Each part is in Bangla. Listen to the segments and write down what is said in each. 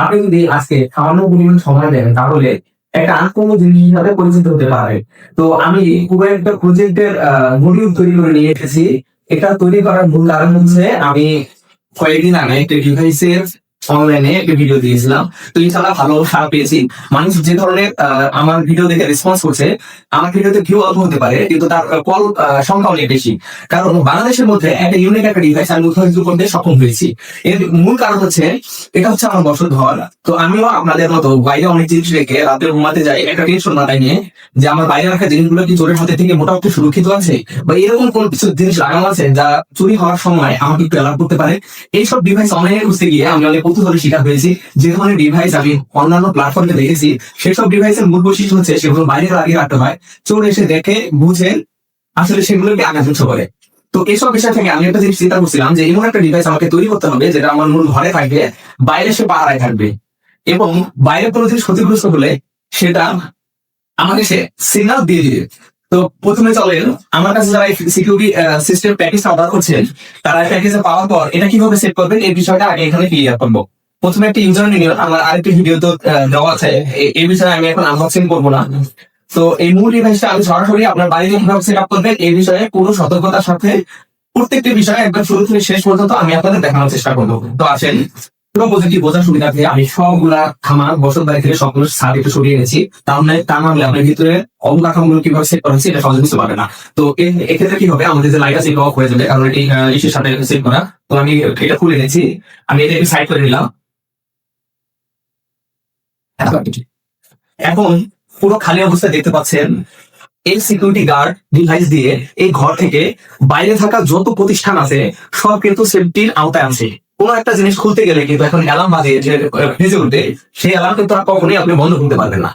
আপনি যদি আজকে সামান্য পরিমাণ সময় দেন তাহলে একটা আনকমন জিনিসের সাথে পরিচিত হতে পারে। তো আমি পুরো একটা প্রজেক্টের মডিউল তৈরি করে নিয়ে এসেছি। এটা তৈরি করার মূল কারণ হচ্ছে আমি কয়েকদিন আগে একটা ডিভাইসের অনলাইনে একটা ভিডিও দিয়েছিলাম। তো ইনশাল্লাহ ভালো সাড়া পেয়েছি। মানুষ যে ধরনের আমার ভিডিও দেখে রেসপন্স করছে, আমার ভিডিওতে ভিউ অল্প হতে পারে কিন্তু তার কল সংখ্যা অনেক বেশি। কারণ বাংলাদেশের মধ্যে একটা ইউনিক একটা ডিভাইস আমি উদ্ভাবিত করতে সক্ষম হয়েছি। এর মূল কারণ হচ্ছে এটা হচ্ছে আমার বসত ঘর। তো আমিও আপনাদের মতো বাইরে অনেক জিনিস রেখে রাতে ঘুমাতে যাই একটা টেনশন মাথায় নিয়ে যে আমার বাইরে রাখা জিনিসগুলো কি চোরের হাতে থেকে মোটামুটি সুরক্ষিত আছে, বা এরকম কোন কিছু জিনিস লাগানো আছে যা চুরি হওয়ার সময় আমাকে একটু অ্যালার্ট করতে পারে। এইসব ডিভাইস অনলাইনে খুঁজতে গিয়ে আমি অনেক কৌতূহলের শিকার হয়েছি। যে ধরনের ডিভাইস আমি অন্যান্য প্ল্যাটফর্মে দেখেছি সেসব ডিভাইসের মূল বৈশিষ্ট্য হচ্ছে সেগুলো বাইরে লাগিয়ে রাখতে হয়, চোর এসে দেখে বুঝে আসলে সেগুলোকে আঘাত করে। তো এইসব বিষয় থেকে আমি একটা জিনিস চিন্তা করছিলাম যে এমন একটা ডিভাইস আমাকে তৈরি করতে হবে যেটা আমার মূল ঘরে থাকবে, বাইরে সে পাহারায় থাকবে, এবং বাইরে কোনো জিনিস ক্ষতিগ্রস্ত হলে সেটা আমাকে সে সিগন্যাল দিয়ে দিবে। তো প্রথমে চলেন আমার কাছে যারা সিকিউরিটি সিস্টেম প্যাকেজ অর্ডার করছেন তারা প্যাকেজে পাওয়ার পর এটা কিভাবে সেট করবেন এই বিষয়টা আগে এখানে ক্লিয়ার করবো। প্রথমে একটা ইউজার নিয়ে আমার আরেকটি ভিডিও তো দেওয়া আছে, এই বিষয়ে আমি এখন আনবক্সিং করবো না। তো এই মূল ডিভাইসটা আমি সরাসরি আপনার বাড়িতে কিভাবে সেট আপ করবেন এই বিষয়ে পুরো সতর্কতার সাথে প্রত্যেকটি বিষয় একবার শুরু থেকে শেষ পর্যন্ত আমি আপনাদের দেখানোর চেষ্টা করবো। তো আসেন, পুরো প্রজেক্টটি বোঝার সুবিধার্থে আমি সবগুলা খামার বসত বাড়ি থেকে সবগুলো সার একটু সরিয়ে এনেছি। তাহলে আপনার ভিতরে অবকাঠামোগুলো কিভাবে সেট করা হচ্ছে এটা সহজে বুঝতে পারবে না। তো এক্ষেত্রে কি হবে, আমাদের যে লাইট আছে এটা অফ হয়ে যাবে কারণ এটি ইসের সাথে সেট করা। তো আমি এটা খুলে এনেছি, আমি এটা সাইড করে নিলাম। এখন পুরো খালি অবস্থায় দেখতে পাচ্ছেন এই সিকিউরিটি গার্ড ডিভাইস দিয়ে এই ঘর থেকে বাইরে থাকা যত প্রতিষ্ঠান আছে সব কিন্তু সেফটির আওতায় আছে। কোনো একটা জিনিস খুলতে গেলে কিন্তু এখন অ্যালার্ম বাজে যে ভেজে উঠে, সেই অ্যালার্ম কিন্তু আর কখনোই আপনি বন্ধ করতে পারবেন না।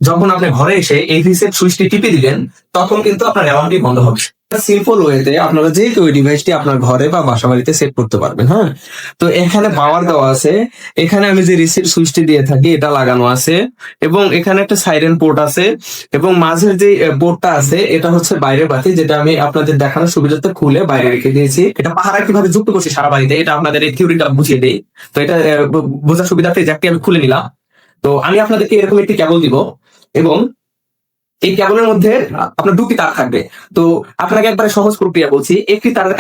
যখন আপনি ঘরে এসে এই রিসেট সুইচটি টিপে দিবেন তখন কিন্তু আপনার অ্যালার্মটি বন্ধ হবে। সিম্পল ওয়েতে আপনারা যে কেউ ডিভাইসটি আপনার ঘরে বা বাসা বাড়িতে সেট করতে পারবেন। হ্যাঁ, তো এখানে পাওয়ার দেওয়া আছে, এখানে আমি যে রিসেট সুইচটি দিয়ে থাকি এটা লাগানো আছে, এবং এখানে একটা সাইরেন পোর্ট আছে, এবং মাঝের যে বোর্ডটা আছে এটা হচ্ছে বাইরের বাতি, যেটা আমি আপনাদের দেখানোর সুবিধার্থে খুলে বাইরে রেখে দিয়েছি। এটা পাহারা কিভাবে যুক্ত করছি সারা বাড়িতে এটা আপনাদের এই থিওরিটা বুঝিয়ে দেই। তো এটা বোঝার সুবিধার্থে জ্যাকটি আমি খুলে নিলাম। তো আমি আপনাদেরকে এরকম একটি কেবল দিব, এবং এই কেবলের মধ্যে আপনার দুটি তার থাকবে। তো আপনাকে একবারে সহজ প্রক্রিয়া বলছি, একটি তারের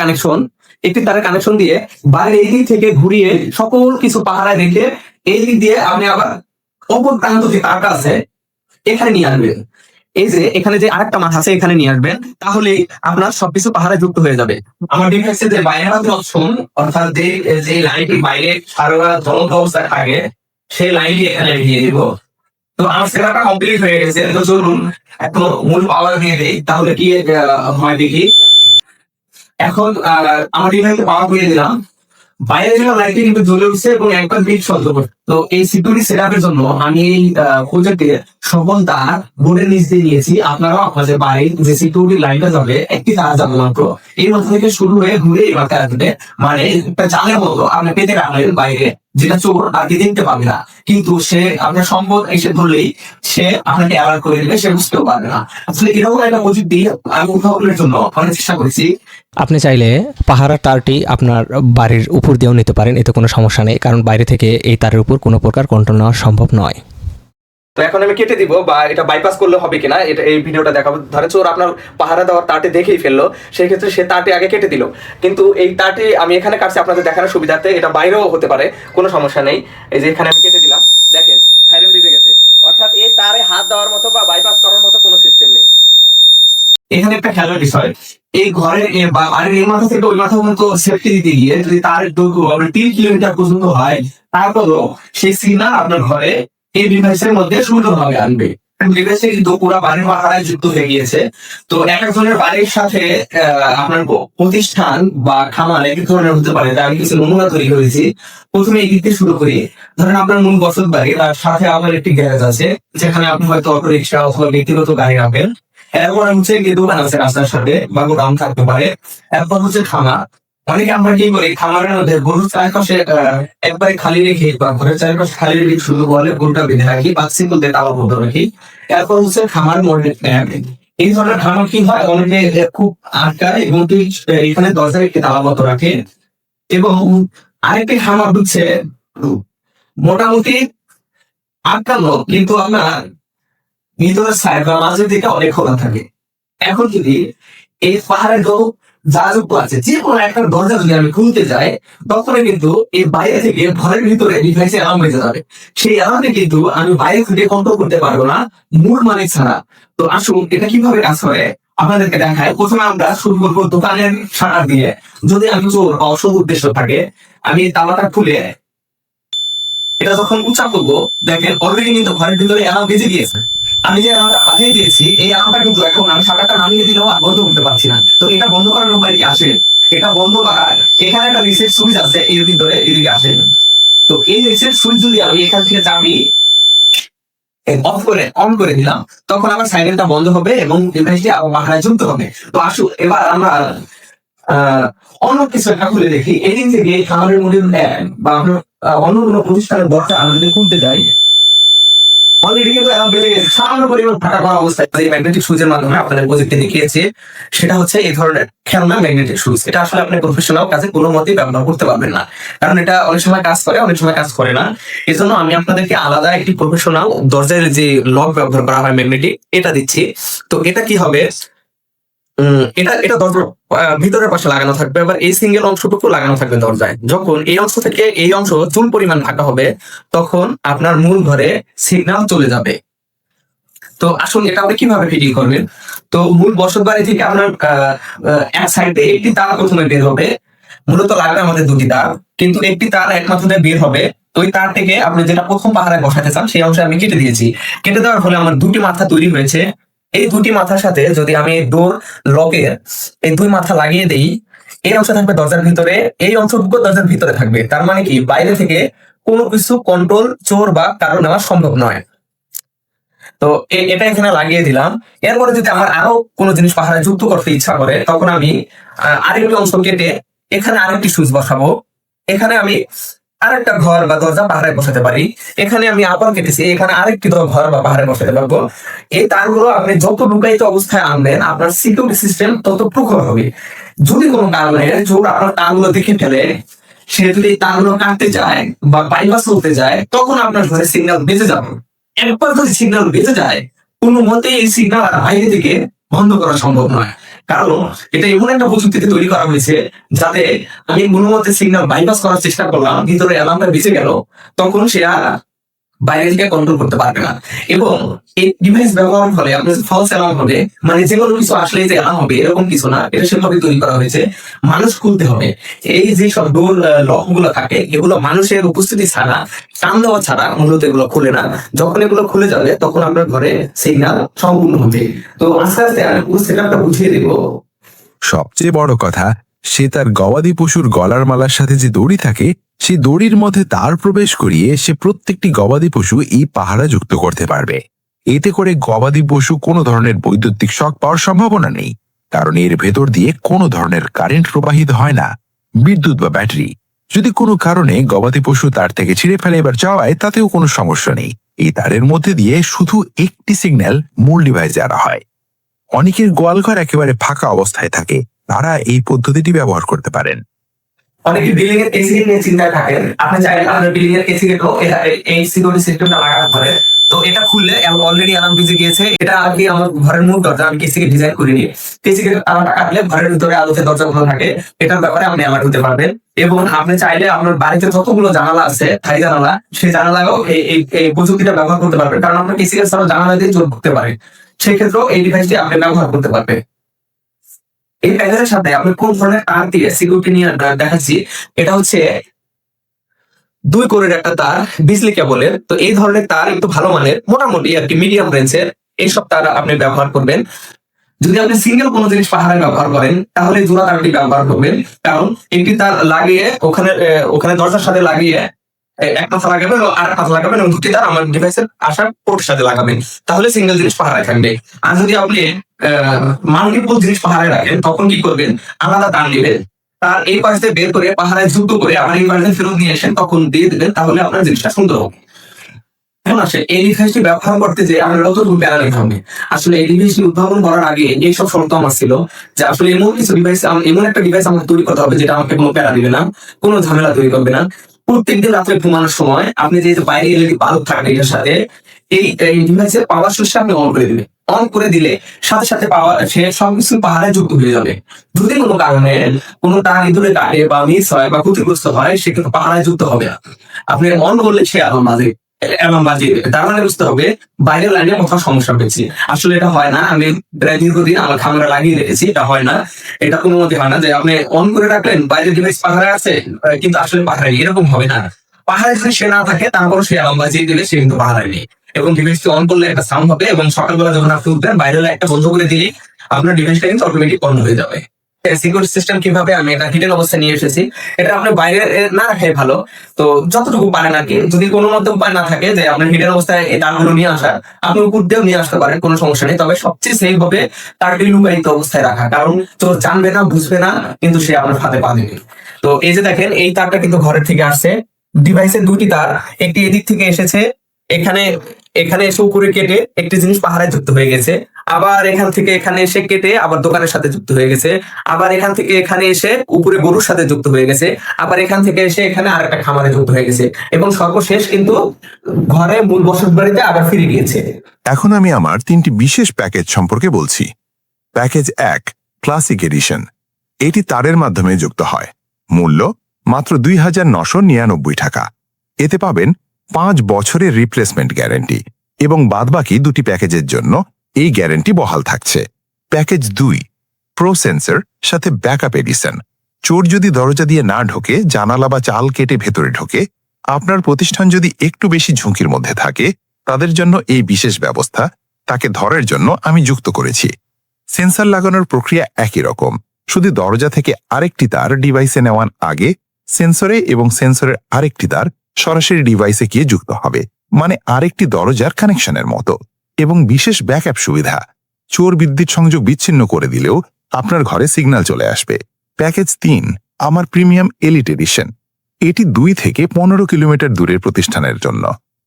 কানেকশন দিয়ে বাইরে এই দিক থেকে ঘুরিয়ে সকল কিছু পাহারায় রেখে এই দিক দিয়ে আপনি আবার অপর প্রান্ত যে তারটা আছে এখানে নিয়ে আসবেন। এই যে এখানে যে আরেকটা মাথা আছে এখানে নিয়ে আসবেন, তাহলে আপনার সবকিছু পাহারায় যুক্ত হয়ে যাবে। আমার ডিভাইসে যে বাইরের অপশন, অর্থাৎ যে লাইনটি বাইরে সারা জ্বলন্ত অবস্থায় থাকে সেই লাইনটি এখানে দিয়ে দিব। তো আমার সেটআপটা কমপ্লিট হয়ে গেছে। তো চলুন এখন মূল পাওয়ার দিয়ে দেই, তাহলে কি হয় দেখি। এখন আমার ডিভাইসে পাওয়ার দিয়ে দিলাম, বাইরে যাওয়া লাইটটি কিন্তু জ্বলে উঠছে এবং একবার বিট শব্দ করছে। তো এই সিকিউরিটি সেটআপের জন্য আমি এই প্রজেক্টে সকল তার বোর্ডের নিচ দিয়ে নিয়েছি। আপনারাও আপনাদের বাড়ির যে সিকিউরিটি লাইনটা যাবে একটি তার যাবে মাত্র, এই মধ্যে থেকে শুরু হয়ে ঘুরে এবার আসবে, মানে একটা জালের মতো আপনি পেতে রাখলেন বাইরে, যেটা চোর আর কি দেখতে পাবে না, কিন্তু সে আপনার সম্পদ এসে ধরলেই সে আপনাকে অ্যালার্ট করে দিলে, সে বুঝতেও পারবে না। আসলে এরকম একটা প্রযুক্তি আমি উদ্ভাবনের জন্য অনেক চেষ্টা করেছি। আপনি চাইলে পাহারার তারটি আপনার বাড়ির উপর দিয়েও নিতে পারেন, এতে কোনো সমস্যা নেই, কারণ বাইরে থেকে এই তারের উপর কোনো প্রকার কন্ট্রোল নেওয়া সম্ভব নয়। তো এখন আমি কেটে দিব, বা এটা বাইপাস করলে হবে কিনা এটা এই ভিডিওটা দেখাবো। ধরে চোর আপনার পাহারা দেওয়ার তারটি দেখেই ফেললো, সেই ক্ষেত্রে সে তারটি আগে কেটে দিল, কিন্তু এই তারটি আমি এখানে কাটছি আপনাদের দেখানোর সুবিধার্থে, এটা বাইরেও হতে পারে, কোনো সমস্যা নেই। এই যে এখানে আমি কেটে দিলাম, দেখেন সাইরেন বেজে গেছে, অর্থাৎ এই তারে হাত দেওয়ার মতো বা বাইপাস করার মতো কোনো সিস্টেম নেই। এখানে একটা খেলার বিষয়, এই ঘরের বাড়ির এই মাথা থেকে ওই মাথা পর্যন্ত সেফটি দিতে গিয়ে যদি তার দৈর্ঘ্য 3 কিলোমিটার পর্যন্ত হয়, তারপরও সেই সিগন্যাল আপনার ঘরে এই ডিভাইসের মধ্যে সুন্দরভাবে আনবে। ডিভাইসে কিন্তু পুরো বাড়ির পাহারায় যুক্ত হয়ে গিয়েছে। তো এক একজনের বাড়ির সাথে আপনার প্রতিষ্ঠান বা খামার এক এক ধরনের হতে পারে, তাই আমি কিছু নমুনা তৈরি করেছি। প্রথমে এই দিক দিয়ে শুরু করি। ধরেন আপনার মূল বসত বাড়ি, তার সাথে আপনার একটি গ্যারেজ আছে যেখানে আপনি হয়তো অটো রিক্সা অথবা ব্যক্তিগত গাড়ি রাখবেন। এরপর হচ্ছে কি দোকান আছে রাস্তার সাথে বা গোদাম থাকতে পারে। এরপর হচ্ছে খামার। অনেকে আমরা কি করি, খামারের মধ্যে গরুর চারপাশে একবারে খালি রেখে বা ঘরের চারপাশে খালি রেখে শুধু বলে গরুটা বেঁধে রাখি বা সিম্পল দিয়ে তালা বন্ধ রাখি। এরপর হচ্ছে খামার মনে এই ধরনের খামার কি হয়, অনেকে খুব আটকায় এবং তুই এখানে দরজায় একটি তালা বন্ধ রাখে। এবং আরেকটি খামার হচ্ছে মোটামুটি 58, কিন্তু আপনার ভিতরের সাইড বা মাঝের দিকে অনেক খোলা থাকে। এখন যদি এই পাহাড়ের যা যুক্ত আছে যে কোনো একটা দরজা যদি আমি খুলতে যাই, তখন কিন্তু এই বাইরে থেকে ঘরের ভিতরে ডিভাইসে অ্যালার্ম বেজে যাবে। সেই অ্যালার্মে কিন্তু আমি বাইরে থেকে কন্ট্রোল করতে পারবো না, মূল মালিক ছাড়া। তো আসুন এটা কিভাবে কাজ করে আপনাদেরকে দেখায়। প্রথমে আমরা শুরু করবো দোকানের শাটার দিয়ে। যদি আমি চোর বা অশুভ উদ্দেশ্য থাকে, আমি তালাটা খুলে এটা যখন উঁচা করবো, দেখেন অলরেডি কিন্তু ঘরের ভিতরে অ্যালার্ম বেজে গিয়েছে। আমি যে অ্যালার্মটা পাঠিয়ে দিয়েছি, এই অ্যালার্মটা কিন্তু এখন আমি শাটারটা নামিয়ে দিলেও আর বন্ধ করতে পারছি না। তো এটা বন্ধ করার উপায় কি আসে? এটা বন্ধ করার এখানে একটা রিসেট সুইচ আছে, এর ভিতরে এদিকে আসে। তো এই রিসেট সুইচ যদি আমি এখান থেকে চাবি অন করে দিলাম, তখন আমার সাইকেলটা বন্ধ হবে এবং ডিভাইসটি আবার বাহায় যুক্ত হবে। তো আসুন এবার আমরা অন্য কিছু একটা খুলে দেখি। এদিন থেকে আমাদের মডিউল 1 বা আমরা অন্য কোনো প্রতিষ্ঠানের দরজা আমরা যদি খুলতে যাই, অলরেডি কিন্তু এরকম বেড়ে গেছে। সামান্য পরিমাণ ফাঁকা করা অবস্থায় যে ম্যাগনেটিক সুইচের মাধ্যমে আপনাদের প্রজেক্টে দেখিয়েছে, সেটা হচ্ছে এই ধরনের খেলনা ম্যাগনেটিক সুইচ। এটা আসলে আপনি প্রফেশনাল কাজে কোনো মতেই ব্যবহার করতে পারবেন না, কারণ এটা অনেক সময় কাজ করে, অনেক সময় কাজ করে না। এই জন্য আমি আপনাদেরকে আলাদা একটি প্রফেশনাল দরজার যে লক ব্যবহার করা হয় ম্যাগনেটিক, এটা দিচ্ছি। তো এটা কি হবে, এটা এটা দরজার ভিতরের পাশে লাগানো থাকবে, আবার এই সিঙ্গেল অংশটুকু লাগানো থাকবে দরজায়। যখন এই অংশ থেকে এই অংশ চুল পরিমাণ ফাঁকা হবে, তখন আপনার মূল ঘরে সিগন্যাল চলে যাবে। তো আসুন এটা আপনি কিভাবে ফিটিং করবেন। তো মূল বসত বাড়ি থেকে আপনার এক সাইডে একটি তার প্রথমে বের হবে। মূলত লাগবে আমাদের দুটি তার, কিন্তু একটি তার একমাত্র দিয়ে বের হবে। তো ওই তার থেকে আপনি যেটা প্রথম পাহাড়ে বসাতে চান, সেই অংশে আমি কেটে দিয়েছি। কেটে দেওয়ার ফলে আমার দুটি মাথা তৈরি হয়েছে। এই দুটি মাথার সাথে যদি আমি ডোর লকের এই দুই মাথা লাগিয়ে দিই, এই অংশ থাকবে দরজার ভিতরে, এই অংশটুকু দরজার ভিতরে থাকবে। তার মানে কি, বাইরে থেকে কোনো কিছু কন্ট্রোল, চোর বা কারো নেওয়া সম্ভব নয়। তো এটা এখানে লাগিয়ে দিলাম। এরপরে যদি আমার আরো কোনো জিনিস পাহাড়ে যুক্ত করতে ইচ্ছা করে, তখন আমি আরেকটি অংশ কেটে এখানে আরেকটি সুইচ বসাবো। এখানে আমি আরেকটা ঘর বা দরজা পাহাড়ে বসাতে পারি। এখানে আমি আবার কেটেছি, এখানে আরেকটি ঘর বা পাহাড়ে বসাতে পারবো। এই তারগুলো আপনি যত লুকায়িত অবস্থায় আনবেন, আপনার সিকিউরিটি সিস্টেম তত প্রখর হবে। যদি কোনো কারণে চোর আপনার তারগুলো দেখে ফেলে, সে যদি তারগুলো কাটতে যায় বা বাইপাস করতে যায়, তখন আপনার ঘরে সিগন্যাল বেঁচে যাবে। একবার যদি সিগন্যাল বেঁচে যায়, কোনো মতেই এই সিগন্যাল বাইরে থেকে বন্ধ করা সম্ভব নয়। কারণ এটা এমন একটা প্রযুক্তিতে তৈরি করা হয়েছে, যাতে আমি কোনো মতে সিগন্যাল বাইপাস করার চেষ্টা করলাম, ভিতরে অ্যালার্মটা বেঁচে গেল, তখন সে আর বাইরে থেকে কন্ট্রোল করতে পারবে না। এবং এই ডিভাইস ব্যবহার ফলে আপনার ফলস অ্যালার্ম হবে, মানে যে কোনো কিছু আসলে যে অ্যালার্ম হবে এরকম কিছু না। এটা সেভাবে তৈরি করা হয়েছে, মানুষ খুলতে হবে। এই যে সব ডোর লক গুলো থাকে, এগুলো মানুষের উপস্থিতি ছাড়া, টান দেওয়া ছাড়া মূলত এগুলো খুলে না। যখন এগুলো খুলে যাবে, তখন আপনার ঘরে সিগন্যাল সম্পূর্ণ হবে। তো আস্তে আস্তে আমি পুরো সেটআপটা বুঝিয়ে দেবো। সবচেয়ে বড় কথা, সে তার গবাদি পশুর গলার মালার সাথে যে দড়ি থাকে, সেই দড়ির মধ্যে তার প্রবেশ করিয়ে সে প্রত্যেকটি গবাদি পশু এই পাহারা যুক্ত করতে পারবে। এতে করে গবাদি পশু কোনো ধরনের বৈদ্যুতিক শক পাওয়ার সম্ভাবনা নেই, কারণ এর ভেতর দিয়ে কোনো ধরনের কারেন্ট প্রবাহিত হয় না, বিদ্যুৎ বা ব্যাটারি। যদি কোনো কারণে গবাদি পশু তার থেকে ছিঁড়ে ফেলে এবার যাওয়ায়, তাতেও কোনো সমস্যা নেই। এই তারের মধ্যে দিয়ে শুধু একটি সিগন্যাল মূল ডিভাইসে আনা হয়। অনেকের গোয়ালঘর একেবারে ফাঁকা অবস্থায় থাকে, তারা এই পদ্ধতিটি ব্যবহার করতে পারেন। অনেকে বিল্ডিং এর এসি নিয়ে চিন্তায় থাকেন। আপনি চাইলে আপনার বিল্ডিং এর এসি কেটো এই সিকিউরিটি সিস্টেমটা লাগাতে পারে। তো এটা খুললে অলরেডি অ্যালার্ম বেজে গিয়েছে। এটা আর কি আমার ঘরের মূল দরজা, আমি কেসিকে ডিজাইন করিনি। কেসিকে তালাটা কাটলে ঘরের ভিতরে আলোতে দরজা খোলা থাকে, এটার ব্যাপারে আপনি অ্যালার্ট হতে পারবেন। এবং আপনি চাইলে আপনার বাড়িতে যতগুলো জানালা আছে, থাই জানালা, সেই জানালাও এই প্রযুক্তিটা ব্যবহার করতে পারবেন। কারণ আপনার কেসিকে ছাড়া জানালা দিয়ে চোর ঢুকতে পারে, সেক্ষেত্রেও এই ডিভাইসটি আপনি ব্যবহার করতে পারবেন। এই প্যাকেজের সাথে আপনি কোন ধরনের তার দিয়ে সিকিউরিটি নিয়ে দেখাচ্ছি। এটা হচ্ছে 2 কোরের একটা তার, বিজলি কেবলের। তো এই ধরনের তার একটু ভালো মানের, মোটামুটি আর কি মিডিয়াম রেঞ্জের এইসব তার আপনি ব্যবহার করবেন। যদি আপনি সিঙ্গেল কোনো জিনিস পাহাড়ে ব্যবহার করেন, তাহলে জোড়া তারটি ব্যবহার করবেন। কারণ একটি তার লাগিয়ে ওখানে দরজার সাথে লাগিয়ে এক মাথা লাগাবেন এবং আর মাথা লাগাবেন, এবং দুটি তার আমার ডিভাইসের আসার পোর্টের সাথে লাগাবেন, তাহলে সিঙ্গেল জিনিস পাহাড়ে থাকবে। আর যদি আপনি মাল্টিপল জিনিস পাহাড়ে রাখেন, তখন কি করবেন, আলাদা তার নেবেন, তার এই পাশে বের করে পাহাড়ে যুক্ত করে আবার এই পাশে ফেরত নিয়ে আসেন, তখন দিয়ে দেবেন, তাহলে আপনার জিনিসটা সুন্দর হবে। এখন আসে এই ডিভাইসটি ব্যবহার করতে যে আমরা কতটুকু প্যারা নিতে হবে। আসলে এই ডিভাইসটি উদ্ভাবন করার আগে এইসব শর্ত আমার ছিল, যে আসলে এমন কিছু ডিভাইস, এমন একটা ডিভাইস আমাকে তৈরি করতে হবে যেটা আমাকে কোনো প্যারা দিবে না, কোনো ঝামেলা তৈরি করবে না। প্রত্যেকদিন রাত্রে ঘুমানোর সময় আপনি যেহেতু বাইরে এলইডি বাল্ব থাকবে এটার সাথে, এই ডিভাইসের পাওয়ার সুইচটা আপনি অন করে দিবেন। অন করে দিলে সাথে সাথে পাওয়ার সে সবকিছু পাহাড়ে যুক্ত হয়ে যাবে। যদি কোনো কারণে কোনো তার ইঁদুরে কাটে বা মিস হয় বা ক্ষতিগ্রস্ত হয়, সে কিন্তু পাহাড়ে যুক্ত হবে না। আপনি অন করলে সে অ্যালার্ম বাজে তার মানে বুঝতে হবে বাইরের লাইনে কোথাও সমস্যা হয়েছে। আসলে এটা হয় না, আমি প্রায় দীর্ঘদিন আমার খামারে লাগিয়ে রেখেছি, এটা হয় না। এটা কোনো মতে হয় না যে আপনি অন করে রাখলেন বাইরের ডিভাইস পাহাড়ে আছে কিন্তু আসলে পাহাড়ে নেই, এরকম হবে না। পাহাড়ে যদি সে না থাকে তারপর সে অ্যালার্ম বাজিয়ে দিলে সে কিন্তু পাহাড়ে নেই। এবং ডিভাইসটি অন করলে একটা সাউন্ড হবে এবং সকালবেলা যখন আপনি উঠবেন বাইরের লাইটটা বন্ধ করে দিলে আপনার ডিভাইসটা কিন্তু অটোমেটিক অন হয়ে যাবে। সিকিউরিটি সিস্টেম কিভাবে, আমি এটা হিডেন অবস্থায় নিয়ে এসেছি। এটা আপনি বাইরে না রাখাই ভালো। তো যতটুকু পারেন আর কি, যদি কোনো মতে উপায় না থাকে যে আপনার হিডেন অবস্থায় এই তারগুলো নিয়ে আসা, আপনি উপর দিয়েও নিয়ে আসতে পারেন, কোনো সমস্যা নেই। তবে সবচেয়ে সেফ হবে তারটি লুকায়িত অবস্থায় রাখা, কারণ তো জানবে না, বুঝবে না, কিন্তু সে আপনার হাতে পা দেবে। তো এই যে দেখেন, এই তারটা কিন্তু ঘরের থেকে আসছে। ডিভাইসের দুটি তার, একটি এদিক থেকে এসেছে, এখানে এখানে এসে উপরে কেটে একটি জিনিস পাহাড়ে যুক্ত হয়ে গেছে, আবার এখান থেকে এখানে এসে কেটে আবার দোকানের সাথে যুক্ত হয়ে গেছে, আবার এখান থেকে এখানে এসে উপরে গরুর সাথে যুক্ত হয়ে গেছে, আবার এখান থেকে এসে এখানে আরেকটা খামারে যুক্ত হয়ে গেছে, এবং সর্বশেষ কিন্তু ঘরে মূল বসত বাড়িতে আবার ফিরে গিয়েছে। এখন আমি আমার 3টি বিশেষ প্যাকেজ সম্পর্কে বলছি। Package 1, classic edition. এটি তারের মাধ্যমে যুক্ত হয়। মূল্য মাত্র 2,999 টাকা। এতে পাবেন 5 বছরের রিপ্লেসমেন্ট গ্যারান্টি এবং বাদবাকি 2টি প্যাকেজের জন্য এই গ্যারান্টি বহাল থাকছে। প্যাকেজ 2, প্রো সেন্সর সাথে ব্যাকআপ এডিশন। চোর যদি দরজা দিয়ে না ঢোকে, জানালা বা চাল কেটে ভেতরে ঢোকে, আপনার প্রতিষ্ঠান যদি একটু বেশি ঝুঁকির মধ্যে থাকে, তাদের জন্য এই বিশেষ ব্যবস্থা তাকে ধরার জন্য আমি যুক্ত করেছি। সেন্সর লাগানোর প্রক্রিয়া একই রকম, শুধু দরজা থেকে আরেকটি তার ডিভাইসে নেওয়ার আগে সেন্সরে এবং সেন্সরের আরেকটি তার সরাসরি ডিভাইসে গিয়ে যুক্ত হবে, মানে আরেকটি দরজার কানেকশনের মতো। এবং বিশেষ ব্যাকআপ সুবিধা, চোর বিদ্যুৎ সংযোগ বিচ্ছিন্ন করে দিলেও আপনার ঘরে সিগন্যাল চলে আসবে। প্যাকেজ 3, আমার প্রিমিয়াম এলিট এডিশন। এটি 2 থেকে 15 কিলোমিটার দূরের প্রতিষ্ঠানের জন্য।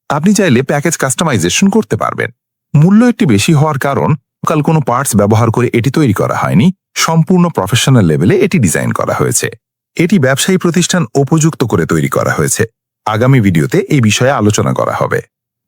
আপনি চাইলে প্যাকেজ কাস্টমাইজেশন করতে পারবেন। মূল্য একটু বেশি হওয়ার কারণ লোকাল কোনো পার্টস ব্যবহার করে এটি তৈরি করা হয়নি, সম্পূর্ণ প্রফেশনাল লেভেলে এটি ডিজাইন করা হয়েছে। এটি ব্যবসায়ী প্রতিষ্ঠান উপযুক্ত করে তৈরি করা হয়েছে। আগামী ভিডিওতে এই বিষয়ে আলোচনা করা হবে।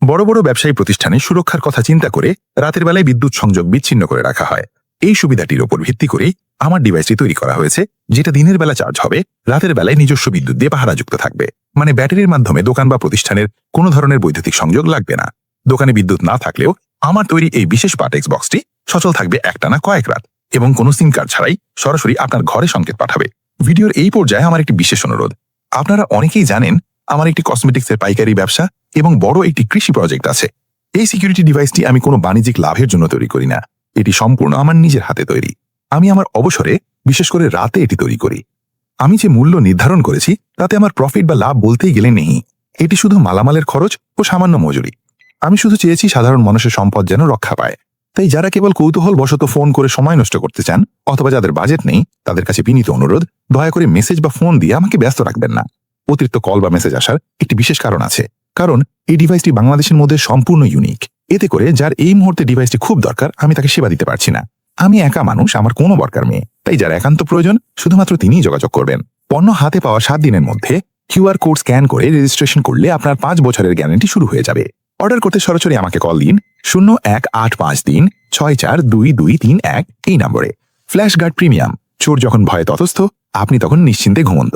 বড় বড় ব্যবসায়ী প্রতিষ্ঠানে সুরক্ষার কথা চিন্তা করে রাতের বেলায় বিদ্যুৎ সংযোগ বিচ্ছিন্ন করে রাখা হয়। এই সুবিধাটির উপর ভিত্তি করেই আমার ডিভাইসটি তৈরি করা হয়েছে, যেটা দিনের বেলা চার্জ হবে, রাতের বেলায় নিজস্ব বিদ্যুৎ দিয়ে পাহারাযুক্ত থাকবে। মানে ব্যাটারির মাধ্যমে দোকান বা প্রতিষ্ঠানের কোনো ধরনের বৈদ্যুতিক সংযোগ লাগবে না। দোকানে বিদ্যুৎ না থাকলেও আমার তৈরি এই বিশেষ পার্টেক্স বক্সটি সচল থাকবে একটানা কয়েক রাত, এবং কোনো সিম কার্ড ছাড়াই সরাসরি আপনার ঘরে সংকেত পাঠাবে। ভিডিওর এই পর্যায়ে আমার একটি বিশেষ অনুরোধ। আপনারা অনেকেই জানেন আমার একটি কসমেটিক্সের পাইকারি ব্যবসা এবং বড় একটি কৃষি প্রজেক্ট আছে। এই সিকিউরিটি ডিভাইসটি আমি কোনো বাণিজ্যিক লাভের জন্য তৈরি করি না, এটি সম্পূর্ণ আমার নিজের হাতে তৈরি। আমি আমার অবসরে, বিশেষ করে রাতে এটি তৈরি করি। আমি যে মূল্য নির্ধারণ করেছি তাতে আমার প্রফিট বা লাভ বলতেই গেলে নেই। এটি শুধু মালামালের খরচ ও সামান্য মজুরি। আমি শুধু চেয়েছি সাধারণ মানুষের সম্পদ যেন রক্ষা পায়। তাই যারা কেবল কৌতূহল বশত ফোন করে সময় নষ্ট করতে চান, অথবা যাদের বাজেট নেই, তাদের কাছে বিনীত অনুরোধ, দয়া করে মেসেজ বা ফোন দিয়ে আমাকে ব্যস্ত রাখবেন না। অতিরিক্ত কল বা মেসেজ আসার একটি বিশেষ কারণ আছে, কারণ এই ডিভাইসটি বাংলাদেশের মধ্যে সম্পূর্ণ ইউনিক। এতে করে যার এই মুহূর্তে ডিভাইসটি খুব দরকার, আমি তাকে সেবা দিতে পারছি না। আমি একা মানুষ, আমার কোনো বরকার মেয়ে, তাই যার একান্ত প্রয়োজন শুধুমাত্র তিনিই যোগাযোগ করবেন। পণ্য হাতে পাওয়া 7 দিনের মধ্যে কিউআর কোড স্ক্যান করে রেজিস্ট্রেশন করলে আপনার 5 বছরের গ্যারান্টি শুরু হয়ে যাবে। অর্ডার করতে সরাসরি আমাকে কল দিন 018536422231 এই নম্বরে। ফ্ল্যাশ গার্ড প্রিমিয়াম, চোর যখন ভয়ে ততস্থ, আপনি তখন নিশ্চিন্তে ঘুমন্ত।